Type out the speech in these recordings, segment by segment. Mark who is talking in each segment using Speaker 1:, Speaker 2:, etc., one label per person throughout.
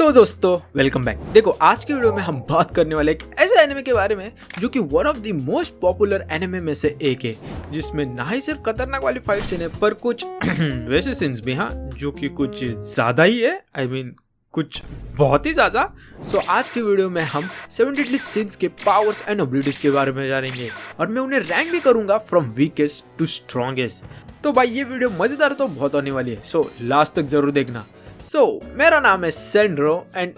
Speaker 1: तो दोस्तों welcome back. देखो आज की वीडियो में हम बात करने वाले एक ऐसे एनिमे के बारे में जो कि one of the most popular anime में से एक है, जिसमें ना ही सिर्फ खतरनाक वाली फाइट सीन है पर कुछ वैसे सीन्स भी हाँ जो कि कुछ ज्यादा ही है। I mean, कुछ बहुत ही ज्यादा। सो आज की वीडियो में हम 7 डेडली सिंस के पावर्स एंड एबिलिटीज के बारे में जानेंगे और मैं उन्हें रैंक भी करूंगा फ्रॉम वीकेस्ट टू स्ट्रॉन्गेस्ट। तो भाई ये वीडियो मजेदार तो बहुत होने वाली है, सो लास्ट तक जरूर देखना। मेरा नाम है सेंड्रो एंड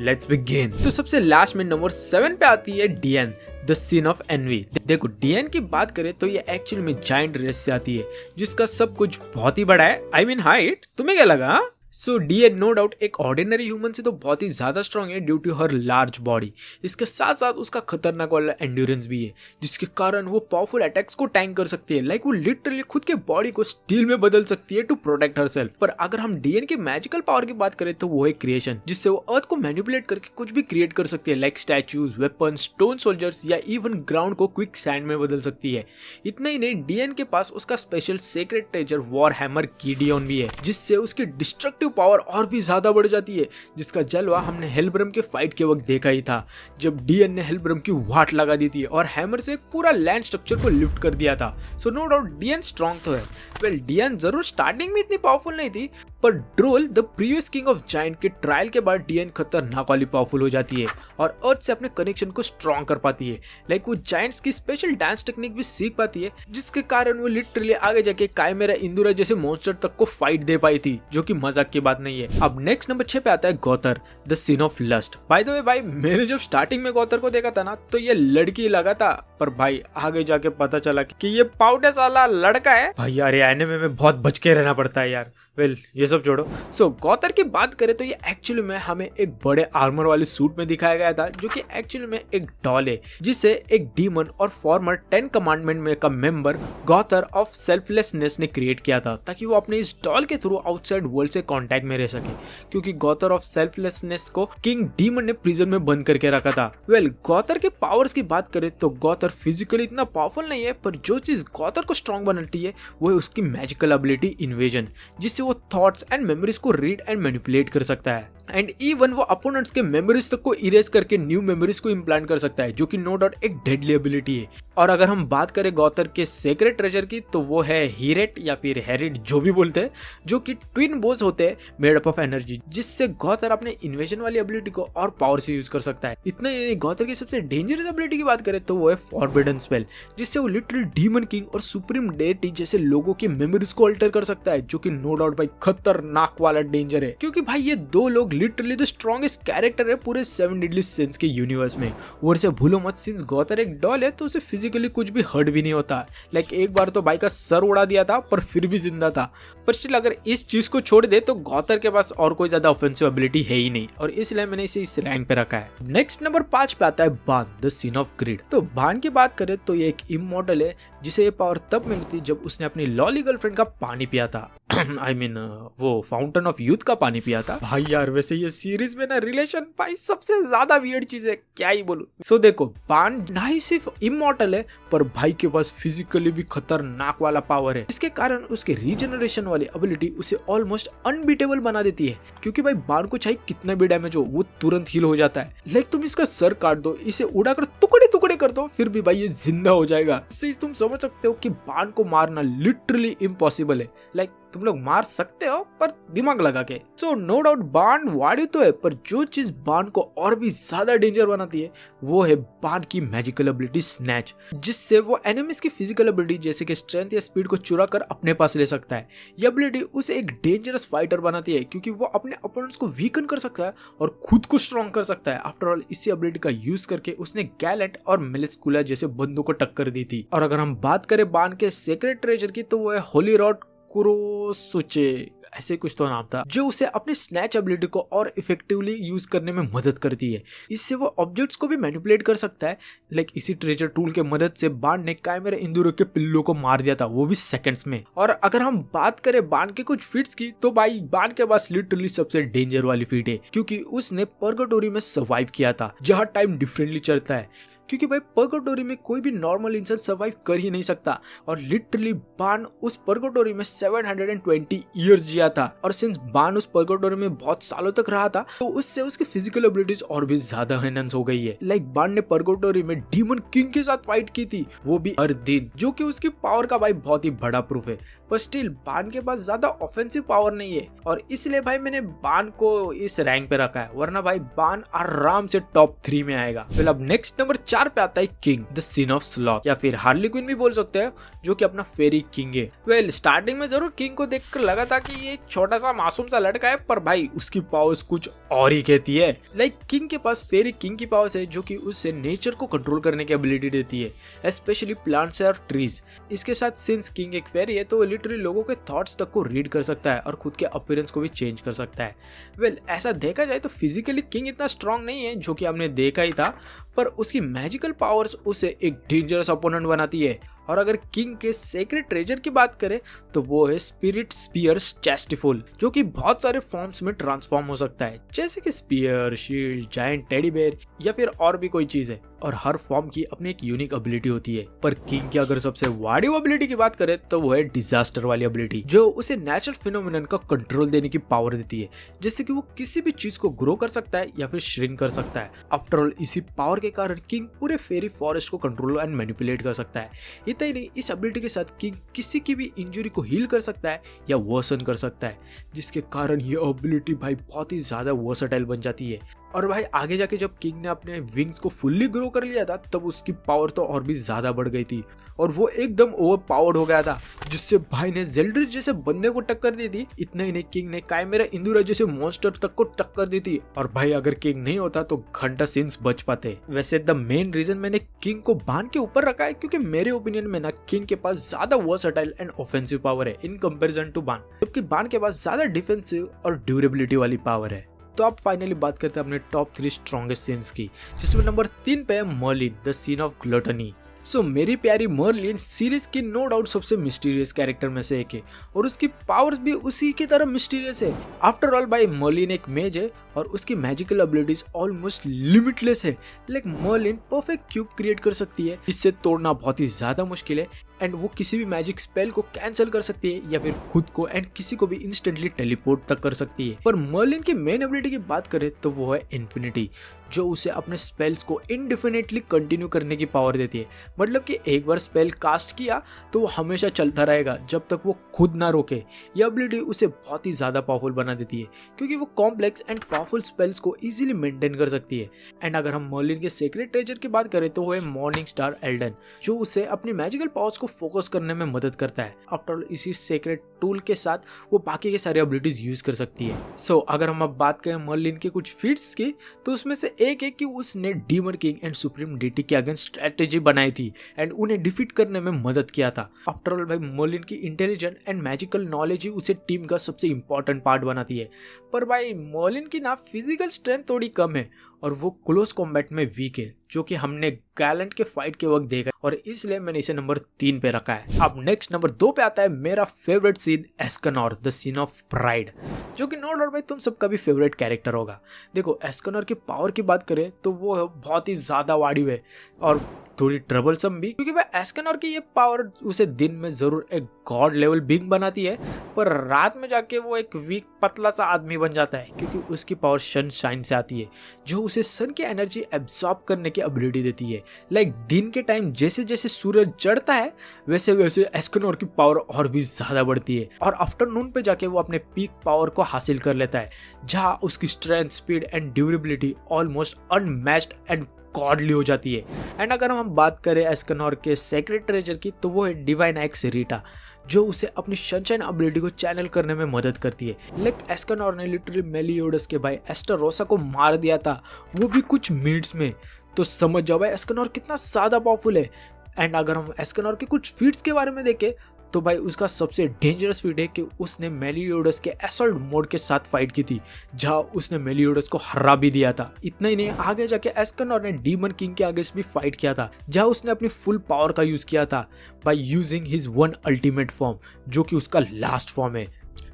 Speaker 1: लेट्स बिगिन। तो सबसे लास्ट में नंबर 7 पे आती है Diane the sin of envy. देखो डीएन की बात करें तो ये एक्चुअली में जायंट रेस से आती है जिसका सब कुछ बहुत ही बड़ा है। I mean height. तुम्हें क्या लगा? सो डीएन नो डाउट एक ऑर्डिनरी ह्यूमन से तो बहुत ही ज्यादा स्ट्रॉन्ग है due to her large body. इसके साथ साथ उसका खतरनाक वाला एंड्योरेंस भी है जिसके कारण वो पावरफुल अटैक्स को टैंक कर सकती है। लाइक वो लिटरली खुद के बॉडी को स्टील में बदल सकती है टू प्रोटेक्ट हरसेल्फ। पर अगर हम डीएन की मैजिकल पावर की बात करें तो वो है क्रिएशन, जिससे वो अर्थ को मैनिपुलेट करके कुछ भी क्रिएट कर सकती है। Like statues, weapon, stone soldiers या इवन ग्राउंड को क्विक सैंड में बदल सकती है। इतना ही नहीं, डीएन के पास उसका special secret treasure war hammer Gideon भी है जिससे उसकी डिस्ट्रक्टिव पावर और भी ज्यादा बढ़ जाती है, जिसका जलवा हमने हेलब्रम के फाइट के वक्त देखा ही था जब डीएन ने हेलब्रम की वाट लगा दी थी और हैमर से एक पूरा लैंड स्ट्रक्चर को लिफ्ट कर दिया था। So no doubt Diane strong तो है। वेल डीएन जरूर स्टार्टिंग में इतनी पावरफुल नहीं थी, पर Drole the previous king of giant के ट्रायल के बाद डीएन खतरनाक वाली पावरफुल हो जाती है और अर्थ से अपने कनेक्शन को स्ट्रॉन्ग कर पाती है। लाइक वो जायंट्स की स्पेशल डांस टेक्निक भी सीख पाती है जिसके कारण वो लिटरली आगे जाके काइमेरा इंदुरा जैसे मॉन्स्टर तक को फाइट दे पाई थी, जो कि मजाक की बात नहीं है। अब नेक्स्ट नंबर 6 पे आता है Gowther the sin of lust. By the way भाई मैंने जब स्टार्टिंग में गौतर को देखा था ना तो ये लड़की लगा था, पर भाई आगे जाके पता चला कि ये पाउडर साला लड़का है। भाई यार ये एनिमे में बहुत बच के रहना पड़ता है यार। वेल ये सब छोड़ो। सो गौतर की बात करें तो ये एक्चुअली में हमें एक बड़े आर्मर वाले सूट में दिखाया गया था जो कि एक्चुअली में एक डॉल है जिसे एक डीमन और फॉर्मर 10 कमांडमेंट में का मेंबर गौतर ऑफ सेल्फलेसनेस ने क्रिएट किया था ताकि वो अपने इस डॉल के थ्रू आउटसाइड वर्ल्ड से कांटेक्ट में रह सके, क्योंकि गौतर ऑफ सेल्फलेसनेस को किंग डीमन ने प्रिजन में बंद करके रखा था। वेल गौतर के पावर्स की बात करें तो गौतर फिजिकली इतना पावरफुल नहीं है, पर जो चीज गौतर को स्ट्रॉन्ग बनाती है वो है उसकी मैजिकल एबिलिटी इन्वेजन, जिससे वो थॉट्स एंड मेमोरीज को रीड एंड मैनिपुलेट कर सकता है एंड इवन वो अपोनेंट्स के मेमोरीज तक को इरेज करके न्यू मेमोरीज को इम्प्लांट कर सकता है, जो कि नो डाउट एक डेडली एबिलिटी है। और अगर हम बात करें गौतर के सीक्रेट ट्रेजर की तो वो है हीरेट या फिर हेरिट जो भी बोलते हैं, जो कि ट्विन बोस होते हैं मेड अप ऑफ एनर्जी, जिससे गौतर अपने इन्वेजन वाली एबिलिटी को और पावर से यूज कर सकता है। इतना ही नहीं, गौतर की सबसे डेंजरस एबिलिटी की बात करें तो वो है फॉरबिडन स्पेल, जिससे वो लिटरली डीमन किंग और सुप्रीम डेटी जैसे लोगों की मेमोरीज को अल्टर कर सकता है, जो कि नो डाउट भाई खतरनाक वाला डेंजर है, क्योंकि भाई ये दो लोग लिटरली द स्ट्रॉन्गेस्ट कैरेक्टर है पूरे 7 डेडली सिंस के यूनिवर्स में। और इसे भूलो मत, सिंस गौतर एक डॉल है तो उसे फिजिकली कुछ भी हर्ट भी नहीं होता। लाइक एक बार तो भाई का सर उड़ा दिया था पर फिर भी जिंदा था। पर स्टिल अगर इस चीज को छोड़ दे तो गौतर के पास और कोई ज्यादा ऑफेंसिव एबिलिटी है ही नहीं, और इसलिए मैंने इसे इस रैंक पे रखा है। नेक्स्ट नंबर 5 पे आता है बान द सीन ऑफ ग्रिड। तो बान की बात करें तो ये एक इमॉर्टल है जिसे ये पावर तब मिली थी जब उसने अपनी लॉली गर्लफ्रेंड का पानी पिया था। I mean, वो फाउंटेन ऑफ यूथ का पानी पिया था। भाई यार वैसे ये सीरीज में ना रिलेशन भाई सबसे ज्यादा वियर्ड चीज है, क्या ही बोलूं। सो देखो बान ना ही सिर्फ इमॉर्टल है पर भाई के पास फिजिकली भी खतरनाक वाला पावर है, इसके कारण उसके रीजनरेशन वाली एबिलिटी उसे ऑलमोस्ट अनबीटेबल बना देती है, क्योंकि भाई बान को चाहे कितना भी डैमेज हो वो तुरंत हील हो जाता है। लाइक तुम इसका सर काट दो, इसे उड़ाकर टुकड़े टुकड़े कर दो, फिर भी भाई ये जिंदा हो जाएगा। इससे तुम समझ सकते हो कि बान को मारना लिटरली इम्पॉसिबल है। लाइक तुम लोग मार सकते हो पर दिमाग लगा के। सो नो डाउट बान वाड़ी तो है, पर जो चीज बान को और भी ज्यादा डेंजर बनाती है वो है बान की मैजिकल एबिलिटी स्नैच, जिससे वो एनिमीज की फिजिकल एबिलिटी जैसे कि स्ट्रेंथ या स्पीड को चुरा कर अपने पास ले सकता है। ये एबिलिटी उसे एक डेंजरस फाइटर बनाती है, क्योंकि वो अपने अपोनेंट्स को वीकन कर सकता है और खुद को स्ट्रॉन्ग कर सकता है। आफ्टर ऑल इसी एबिलिटी का यूज करके उसने गैलेंट और मेलिस्कुला जैसे बंदों को टक्कर दी थी। और अगर हम बात करें बान के सीक्रेट ट्रेजर की तो वो है होली रॉड कुरोसुचे, ऐसे कुछ तो नाम था, जो उसे अपने स्नैच एबिलिटी को और इफेक्टिवली यूज करने में मदद करती है। इससे वो ऑब्जेक्ट्स को भी मैनिपुलेट कर सकता है। लाइक इसी ट्रेजर टूल के मदद से बान ने काइमेरा इंदुरो के पिल्लों को मार दिया था, वो भी सेकंड्स में। और अगर हम बात करें बान के कुछ फीट्स की तो भाई बान के पास लिटरली सबसे डेंजर वाली फीट है, क्योंकि उसने पर्गेटोरी में सर्वाइव किया था जहाँ टाइम डिफरेंटली चलता है। क्योंकि भाई पर्गोटोरी में कोई भी नॉर्मल इंसान सर्वाइव कर ही नहीं सकता। और लिटरली बान उस पर्गोटोरी में 720 ईयर्स जिया था, और सिंस बान उस पर्गोटोरी में बहुत सालों तक रहा था तो उससे उसकी फिजिकल एबिलिटीज और भी ज्यादा एनहांस हो गई है। लाइक बान ने पर्गोटोरी में डीमन किंग के साथ फाइट की थी, वो भी हर दिन, जो कि उसकी पावर का भाई बहुत ही बड़ा प्रूफ है। पर स्टिल बान के पास ज्यादा ऑफेंसिव पावर नहीं है, और इसलिए भाई मैंने बान को इस रैंक पे रखा है, वरना भाई बान आराम से टॉप 3 में आएगा। फिर अब नेक्स्ट नंबर 4 पे आता है King the sin of sloth, या फिर हार्ली क्विन भी बोल सकते हैं, जो कि अपना फेरी किंग है। वेल स्टार्टिंग में जरूर किंग को देखकर लगा था कि ये छोटा सा मासूम सा लड़का है, पर भाई उसकी पावर्स कुछ और ही कहती है। लाइक किंग के पास फेरी किंग की पावर्स है, जो कि उससे नेचर को कंट्रोल करने की एबिलिटी देती है, स्पेशली प्लांट्स और ट्रीज। इसके साथ सिंस किंग एक फेरी है तो लिटरली लोगों के थॉट्स तक को रीड कर सकता है और खुद के अपीयरेंस को भी चेंज कर सकता है। वेल ऐसा देखा जाए तो फिजिकली किंग इतना स्ट्रांग नहीं है, जो कि हमने देखा ही था, पर उसकी मैजिकल पावर्स उसे एक डेंजरस अपोनेंट बनाती है। और अगर किंग के सेक्रेट ट्रेजर की बात करें तो वो है स्पिरिट स्पीयर चेस्टिफुल, जो कि बहुत सारे फॉर्म्स में ट्रांसफॉर्म हो सकता है, जैसे कि spear, shield, giant teddy bear या फिर और भी कोई चीज है, और हर फॉर्म की अपनी एक यूनिक एबिलिटी होती है। पर किंग की अगर सबसे वाड़ी एबिलिटी की बात करें तो वो है डिजास्टर वाली एबिलिटी, जो उसे नेचुरल फिनोमिनन का कंट्रोल देने की पावर देती है, जैसे कि वो किसी भी चीज को ग्रो कर सकता है या फिर श्रिंक कर सकता है। आफ्टर ऑल इसी पावर के कारण किंग पूरे फेरी फॉरेस्ट को कंट्रोल एंड मैनिपुलेट कर सकता है। इतना ही नहीं, इस एबिलिटी के साथ किंग किसी की भी इंजरी को हील कर सकता है या वर्सन कर सकता है, जिसके कारण ये एबिलिटी भाई बहुत ही ज्यादा वर्सेटाइल बन जाती है। और भाई आगे जाके जब किंग ने अपने विंग्स को फुल्ली ग्रो कर लिया था तब उसकी पावर तो और भी ज्यादा बढ़ गई थी, और वो एकदम ओवर पावर्ड हो गया था, जिससे भाई ने जेल्ड्रिच जैसे बंदे को टक्कर दी थी। इतना ही नहीं, किंग ने काइमेरा इंदुरा जैसे मॉन्स्टर तक को टक्कर दी थी, और भाई अगर किंग नहीं होता तो घंटा सिंस बच पाते। वैसे द मेन रीजन मैंने किंग को बान के ऊपर रखा है, क्योंकि मेरे ओपिनियन में ना किंग के पास ज्यादा वर्सेटाइल एंड ऑफेंसिव पावर है इन कंपैरिजन टू बान, जबकि बान के पास ज्यादा डिफेंसिव और ड्यूरेबिलिटी वाली पावर है। तो आप फाइनली बात करते हैं अपने टॉप 3 स्ट्रॉन्गेस्ट सीन्स की, जिसमें नंबर 3 पे है Merlin the sin of gluttony. So मेरी प्यारी मर्लिन सीरीज की नो डाउट सबसे मिस्टीरियस कैरेक्टर में से एक है, और उसकी पावर्स भी उसी की तरह मिस्टीरियस है। आफ्टर ऑल भाई मर्लिन एक मेज है और उसकी मैजिकल एबिलिटीज ऑलमोस्ट लिमिटलेस है। Like Merlin perfect cube create कर सकती है, जिससे तोड़ना बहुत ही ज्यादा मुश्किल है, एंड वो किसी भी मैजिक स्पेल को कैंसिल कर सकती है या फिर खुद को एंड किसी को भी इंस्टेंटली टेलीपोर्ट तक कर सकती है। पर मर्लिन की मेन एबिलिटी की बात करें तो वो है इन्फिनिटी, जो उसे अपने स्पेल्स को इनडिफिनिटली कंटिन्यू करने की पावर देती है। मतलब कि एक बार स्पेल कास्ट किया तो वो हमेशा चलता रहेगा जब तक वो खुद ना रोके। यह एबिलिटी उसे बहुत ही ज्यादा पावरफुल बना देती है, क्योंकि वो कॉम्प्लेक्स एंड पावरफुल स्पेल्स को इजीली मेंटेन कर सकती है। एंड अगर हम मर्लिन के सीक्रेट ट्रेजर की बात करें तो वो है मॉर्निंग स्टार एल्डन, जो उसे अपनी मैजिकल पावर्स को फोकस करने में मदद करता है। आफ्टर ऑल इसी सीक्रेट टूल के साथ वो बाकी के सारे एबिलिटीज यूज कर सकती है। सो अगर हम अब बात करें मर्लिन के कुछ फीट्स की, तो उसमें से एक है कि उसने demon king and supreme deity के अगेंस्ट स्ट्रेटेजी बनाई थी एंड उन्हें डिफीट करने में मदद किया था। आफ्टर ऑल भाई मर्लिन की इंटेलिजेंट एंड मैजिकल नॉलेज ही उसे टीम का सबसे इंपॉर्टेंट पार्ट बनाती है। पर भाई मर्लिन की ना फिजिकल स्ट्रेंथ थोड़ी कम है और वो क्लोज कॉम्बैट में वीक है, जो कि हमने गैलेंट के फाइट के वक्त देखा, और इसलिए मैंने इसे नंबर 3 पे रखा है। अब नेक्स्ट नंबर 2 पे आता है मेरा favourite sin Escanor the sin of pride, जो कि नो डाउट भाई तुम सबका भी फेवरेट कैरेक्टर होगा। देखो एस्कनोर की पावर की बात करें तो वो बहुत ही ज्यादा वाड़ी है और थोड़ी ट्रबलसम भी, क्योंकि भाई एस्कनोर की ये पावर उसे दिन में जरूर एक गॉड लेवल बीइंग बनाती है, पर रात में जाके वो एक वीक पतला सा आदमी बन जाता है, क्योंकि उसकी पावर सनशाइन से आती है, जो उसे सन की एनर्जी एब्सॉर्ब करने की एबिलिटी देती है। लाइक दिन के टाइम जैसे जैसे सूरज चढ़ता है वैसे वैसे एस्कनोर की पावर और भी ज्यादा बढ़ती है, और आफ्टरनून पे जाके वो अपने पीक पावर को हासिल कर लेता है, जहां उसकी strength, speed and durability almost unmatched and godly हो जाती है। एंड अगर हम बात करें एस्कनोर के सीक्रेट ट्रेजर की, तो वो है डिवाइन एक्स रीटा, जो उसे अपनी सनशाइन एबिलिटी को चैनल करने में मदद करती है। लाइक एस्कनोर ने लिटरली मेलियोडस के भाई एस्टरोसा को मार दिया था, वो भी कुछ मिनट्स में, तो समझ जाओ भाई एस्कनोर कितना ज्यादा पावरफुल है। एंड अगर हम एस्कनोर के कुछ फीट्स के बारे में देखें तो भाई उसका सबसे डेंजरस फीट है कि उसने मेलियोडस के असॉल्ट मोड के साथ फाइट की थी, जहां उसने मेलियोडस को हरा भी दिया था। इतना ही नहीं, आगे जाके एस्कनोर ने डीमन किंग के अगेंस्ट भी फाइट किया था, जहां उसने अपनी फुल पावर का यूज किया था by using his one ultimate form, जो कि उसका लास्ट फॉर्म है,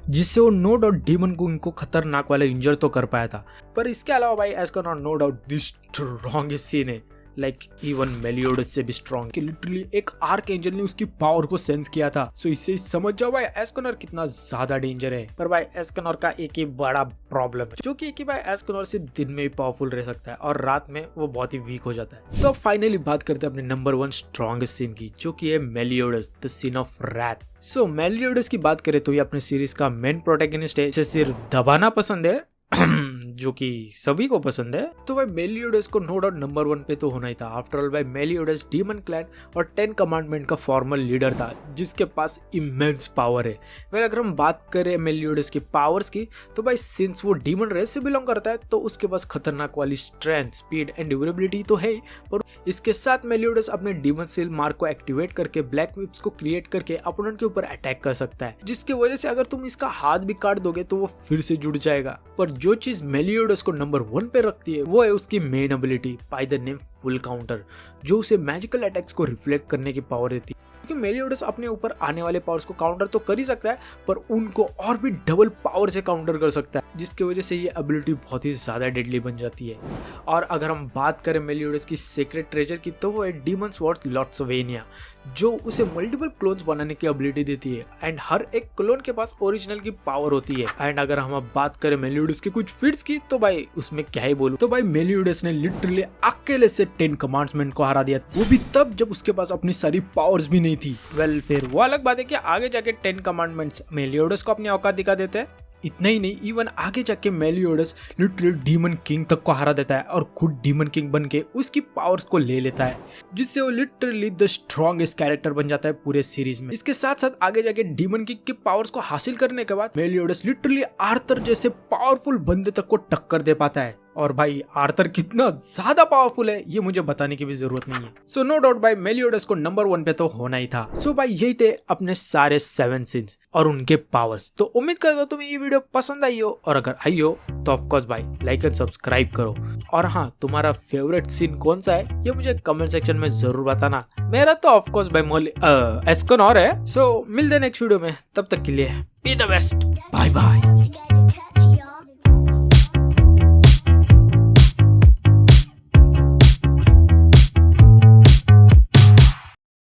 Speaker 1: जिससे वो नो डाउट डीमन किंग को खतरनाक वाला इंजर तो कर पाया था। पर इसके अलावा भाई Escanor no doubt the strongest sin है। लाइक इवन मेलियोडस से भी स्ट्रॉन्ग, कि लिटरली एक आर्क एंजल ने उसकी पावर को सेंस किया था। सो इससे ही समझ जाओ भाई एस्कनर कितना ज्यादा डेंजर है। पर भाई एस्कनर का एक ही बड़ा प्रॉब्लम है, जो कि भाई एस्कनर सिर्फ दिन में ही पावरफुल रह सकता है और रात में वो बहुत ही वीक हो जाता है। तो अब फाइनली बात करते हैं अपने नंबर 1 स्ट्रॉन्गेस्ट सीन की, जो कि है मेलियोडस द सीन ऑफ रैथ। सो मेलियोडस की बात करें तो ये अपने सीरीज का मेन प्रोटैगनिस्ट है, इसे सिर्फ दबाना पसंद है जो कि सभी को पसंद है। तो भाई मेलियोडस को नो डाउट नंबर 1 पे तो होना ही था। आफ्टर ऑल भाई मेलियोडस डीमन क्लैन और 10 कमांडमेंट का फॉर्मल लीडर था, जिसके पास इमेंस पावर है। वैसे अगर हम बात करें मेलियोडस की पावर्स की, तो भाई सिंस वो डीमन रेस से बिलोंग करता है तो उसके पास खतरनाक वाली स्ट्रेंथ, स्पीड एंड ड्यूरेबिलिटी तो है ही, पर इसके साथ मेलियोडस अपने डीमन सील मार्क को एक्टिवेट करके ब्लैक विप्स को क्रिएट करके अपोनेंट के ऊपर अटैक कर सकता है, जिसकी वजह से अगर तुम इसका हाथ भी काट दोगे तो वो फिर से जुड़ जाएगा। पर जो चीज मेलियोडस को नंबर 1 पे रखती है वो है उसकी main ability by the name full counter, जो उसे मैजिकल अटैक्स को रिफ्लेक्ट करने की पावर देती है। क्योंकि मेलियोडस अपने ऊपर आने वाले पावर्स को काउंटर तो कर ही सकता है, पर उनको और भी डबल पावर से काउंटर कर सकता है, जिसकी वजह से ये एबिलिटी बहुत ही ज्यादा डेडली बन जाती है। और अगर हम बात करें मेलियोडस की सीक्रेट ट्रेजर की, तो वो है डीमन स्वॉर्ड लॉट्सवेनिया, जो उसे मल्टीपल क्लोन्स बनाने की एबिलिटी देती है एंड हर एक क्लोन के पास ओरिजिनल की पावर होती है। एंड अगर हम अब बात करें मेलियोडस के कुछ फीट्स की, तो भाई उसमें क्या ही बोलूं। तो भाई मेलियोडस ने लिटरली अकेले से 10 कमांड्समेंट को हरा दिया, वो भी तब जब उसके पास अपनी सारी पावर्स भी नहीं थी। वेल फिर वो अलग बात है कि आगे जाके 10 कमांडमेंट्स मेलियोडस को अपनी औकात दिखा देते हैं। इतना ही नहीं, इवन आगे जाके मेलियोडस लिटरली डीमन किंग तक को हरा देता है और खुद डीमन किंग बन के उसकी पावर्स को ले लेता है, जिससे वो लिटरली द स्ट्रॉन्गेस्ट कैरेक्टर बन जाता है पूरे सीरीज में। इसके साथ साथ आगे जाके डीमन किंग की पावर्स को हासिल करने के बाद मेलियोडस लिटरली आर्थर जैसे पावरफुल बंदे तक को टक्कर दे पाता है। और भाई आर्थर कितना ज्यादा पावरफुल है ये मुझे बताने की भी जरूरत नहीं है। सो नो डाउट भाई मेलियोडस को नंबर 1 पे तो होना ही था। सो भाई यही थे अपने सारे 7 सीन्स और उनके पावर्स। तो उम्मीद करता हूँ तुम्हें ये वीडियो पसंद आई हो, और अगर आई हो तो ऑफकोर्स भाई लाइक एंड सब्सक्राइब करो। और हाँ, तुम्हारा फेवरेट सीन कौन सा है ये मुझे कमेंट सेक्शन में जरूर बताना। मेरा तो ऑफकोर्स भाई एस्कनर है। सो मिलते हैं नेक्स्ट वीडियो में, तब तक के लिए be the best, bye bye.